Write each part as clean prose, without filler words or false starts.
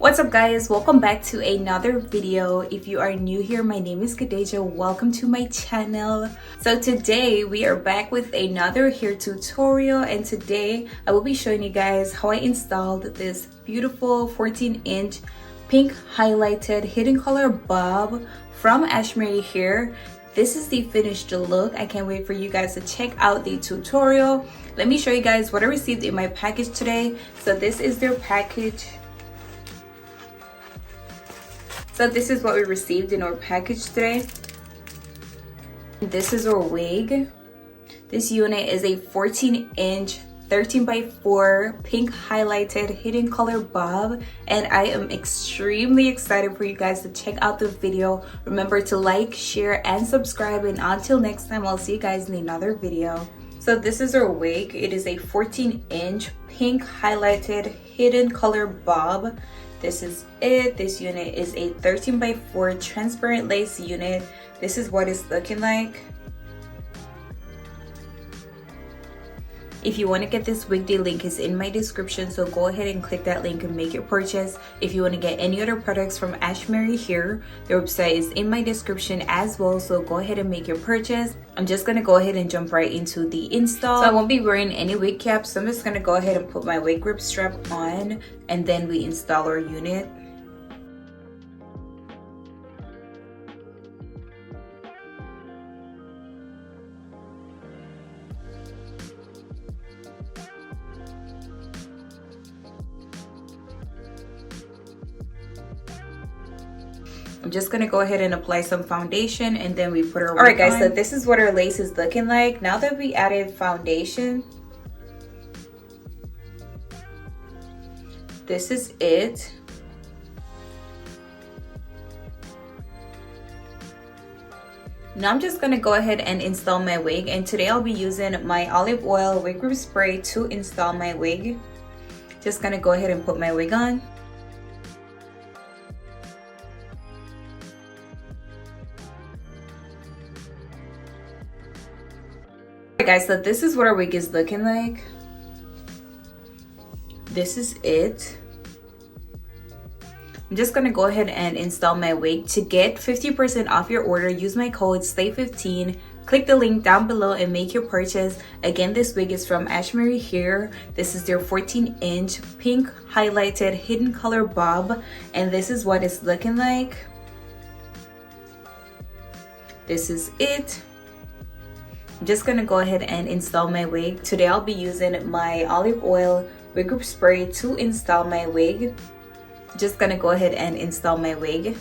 What's up guys, welcome back to another video. If you are new here, my name is Kadeja. Welcome to my channel. So today we are back with another hair tutorial, and today I will be showing you guys how I installed this beautiful 14-inch pink highlighted hidden color bob from Ashimary Hair. This is the finished look. I can't wait for you guys to check out the tutorial. Let me show you guys what I received in my package today. So this is their package. So this is what we received in our package today. This is our wig. This unit is a 14-inch 13x4 pink highlighted hidden color bob, and I am extremely excited for you guys to check out the video. Remember to like, share, and subscribe, and until next time, I'll see you guys in another video. So this is our wig. It is a 14-inch pink highlighted hidden color bob. This is it. This unit is a 13x4 transparent lace unit. This is what it's looking like. If you want to get this wig, the link is in my description, so go ahead and click that link and make your purchase. If you want to get any other products from Ashimary Hair, their website is in my description as well, so go ahead and make your purchase. I'm just going to go ahead and jump right into the install. So I won't be wearing any wig caps, so I'm just going to go ahead and put my wig grip strap on, and then we install our unit. I'm just gonna go ahead and apply some foundation, and then we put our wig on. Alright guys, so this is what our lace is looking like. Now that we added foundation, this is it. Now I'm just gonna go ahead and install my wig, and today I'll be using my olive oil wig grip spray to install my wig. Just gonna go ahead and put my wig on. Alright guys, so this is what our wig is looking like. This is it. I'm just gonna go ahead and install my wig. To get 50% off your order, use my code SLAY15. Click the link down below and make your purchase. Again, this wig is from Ashimary Hair. This is their 14-inch pink highlighted hidden color bob, and this is what it's looking like. This is it. I'm just gonna go ahead and install my wig. Today I'll be using my olive oil wig grip spray to install my wig. Just gonna go ahead and install my wig.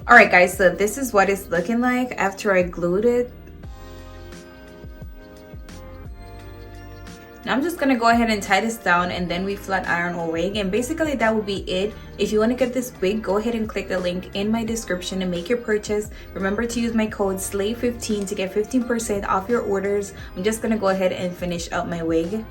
Alright guys, so this is what it's looking like after I glued it. Now I'm just gonna go ahead and tie this down, and then we flat iron our wig, and basically that will be it. If you want to get this wig, go ahead and click the link in my description and make your purchase. Remember to use my code SLAY15 to get 15% off your orders. I'm just gonna go ahead and finish up my wig.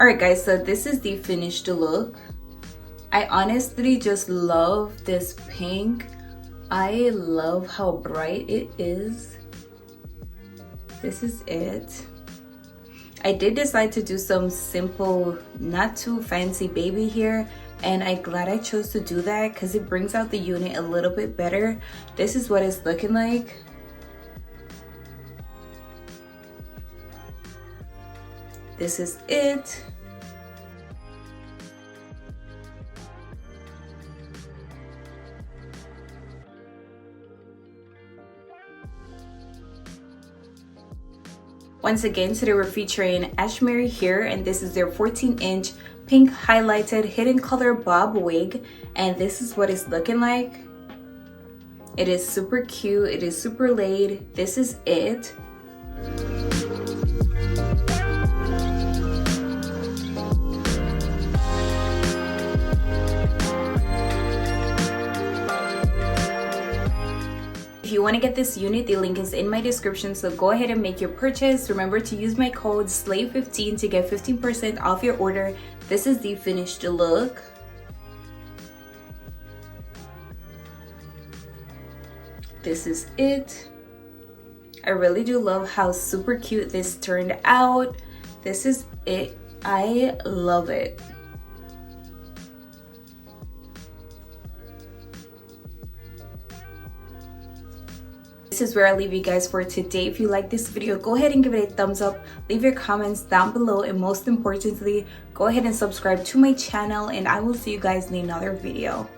Alright guys, so this is the finished look. I honestly just love this pink. I love how bright it is. This is it. I did decide to do some simple, not too fancy baby hair, and I'm glad I chose to do that because it brings out the unit a little bit better. This is what it's looking like. This is it. Once again, today we're featuring Ashimary Hair, and this is their 14-inch pink highlighted hidden color bob wig, and this is what it's looking like. It is super cute, it is super laid. This is it. If you want to get this unit, the link is in my description, so go ahead and make your purchase. Remember to use my code SLAVE15 to get 15% off your order. This is the finished look. This is it. I really do love how super cute this turned out. This is it. I love it. This is where I leave you guys for today. If you like this video, go ahead and give it a thumbs up, leave your comments down below, and most importantly, go ahead and subscribe to my channel, and I will see you guys in another video.